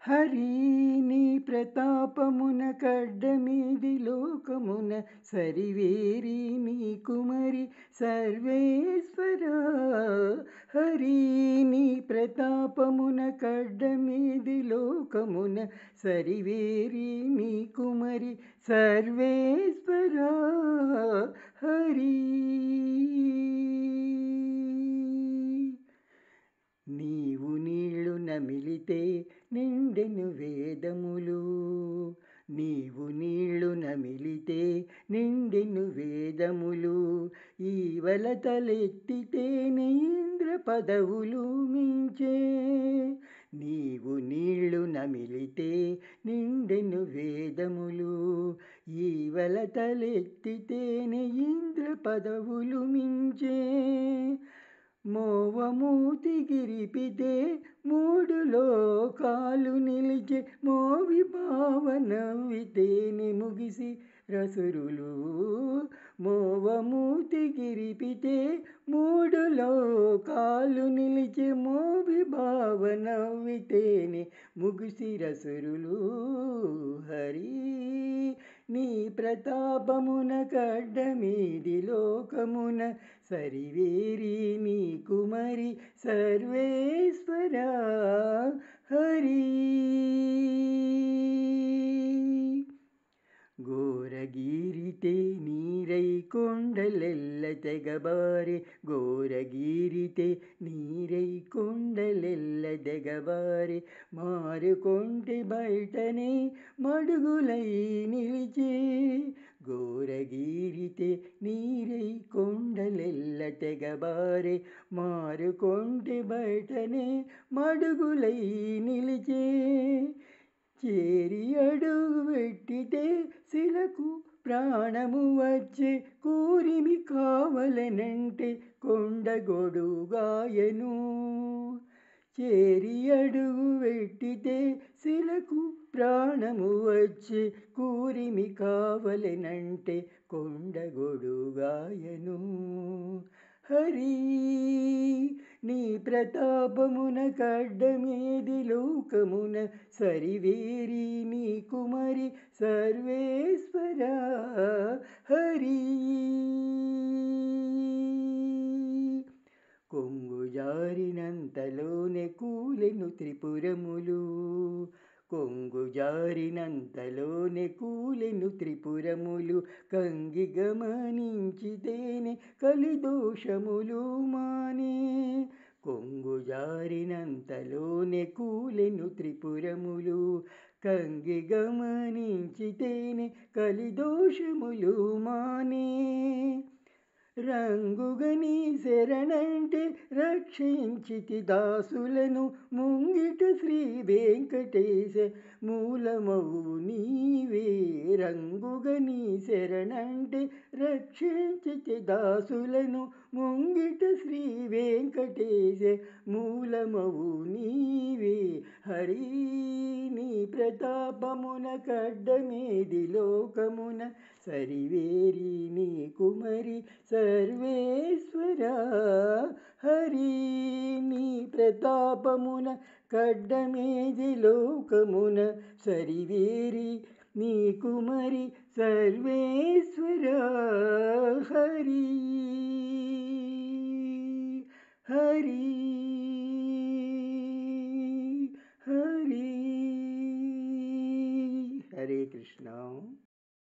హరి నీ ప్రతాపమున కడ్డమీది లోకమున సరివేరి నీ కుమరి సర్వేశ్వర. హరి నీ ప్రతాపమున కడ్డమీది లోకమున సరివేరి నీ కుమరి సర్వేశ్వర. హరి నీవు నీళ్లు నమిలితే నిండెను వేదములు. నీవు నీళ్లు నమిలితే నిండెను వేదములు. ఈవల తలెత్తితేనే ఇంద్ర పదవులు మించే. నీవు నీళ్లు నమిలితే నిండెను వేదములు. ఈవల తలెత్తితేనే ఇంద్ర పదవులు మించే. మోవమూతి గిరిపితే మూడు లోకాలు నిలిచే. మోవి భావనవ్వితేనే ముగిసి రసురులు. మోవమూతి గిరిపితే మూడు లోకాలు నిలిచే. మోవి భావనవ్వితేనే ముగిసి రసురులు. హరి నీ ప్రతాపమున కడ్డమీది లోకమున సరివేరి నీ కుమరి సర్వేశ్వర. హరి ఘోరగీరితే నీరై కొండలెల్ల తెగబారే. ఘోరగీరితే నీరై కొండలెల్ల తెగబారే. మారుకొంటి బయటనే మడుగులై నిలిచే. ఘోరగీరితే నీరై కొండలెల్ల తెగబారే. మారుకొంటి బయటనే మడుగులై నిలిచే. చేరి అడుగు పెట్టితే శిలకు ప్రాణము వచ్చే. కూరిమి కావలనంటే కొండగొడుగాయను. చేరి అడుగు పెట్టితే శిలకు ప్రాణము వచ్చే. కూరిమి కావలనంటే కొండగొడుగాయను. హరి నీ ప్రతాపమున కడ్డమీది లోకమున సరివేరి నీ కుమరి సర్వేశ్వర. హరి కొంగు జారినంతలోనే కూలెను త్రిపురములు. కొంగు జారినంతలోనే కూలెను త్రిపురములు. కంగి గమనించితేనే కలిదోషములు మానే. కొంగు జారినంతలోనే కూలెను త్రిపురములు. కంగి గమనించితేనే కలిదోషములు మానే. రంగుగని శరణంటే రక్షించితి దాసులను. ముంగిట శ్రీ వెంకటేశ మూలమవు నీవే. రంగుగని శరణంటే రక్షించితి దాసులను. ముంగిట శ్రీ వెంకటేశ మూలమవు నీవే. హరి నీ ప్రతాపమున కడ్డమీది లోకమున సరివేరి నీ కుమరి సర్వేశ్వర. హరి నీ ప్రతాపమున కడ్డమీది లోకమున సరివేరి నీ కుమరి సర్వేశ్వర. హరి హరి హరి. హరే కృష్ణ.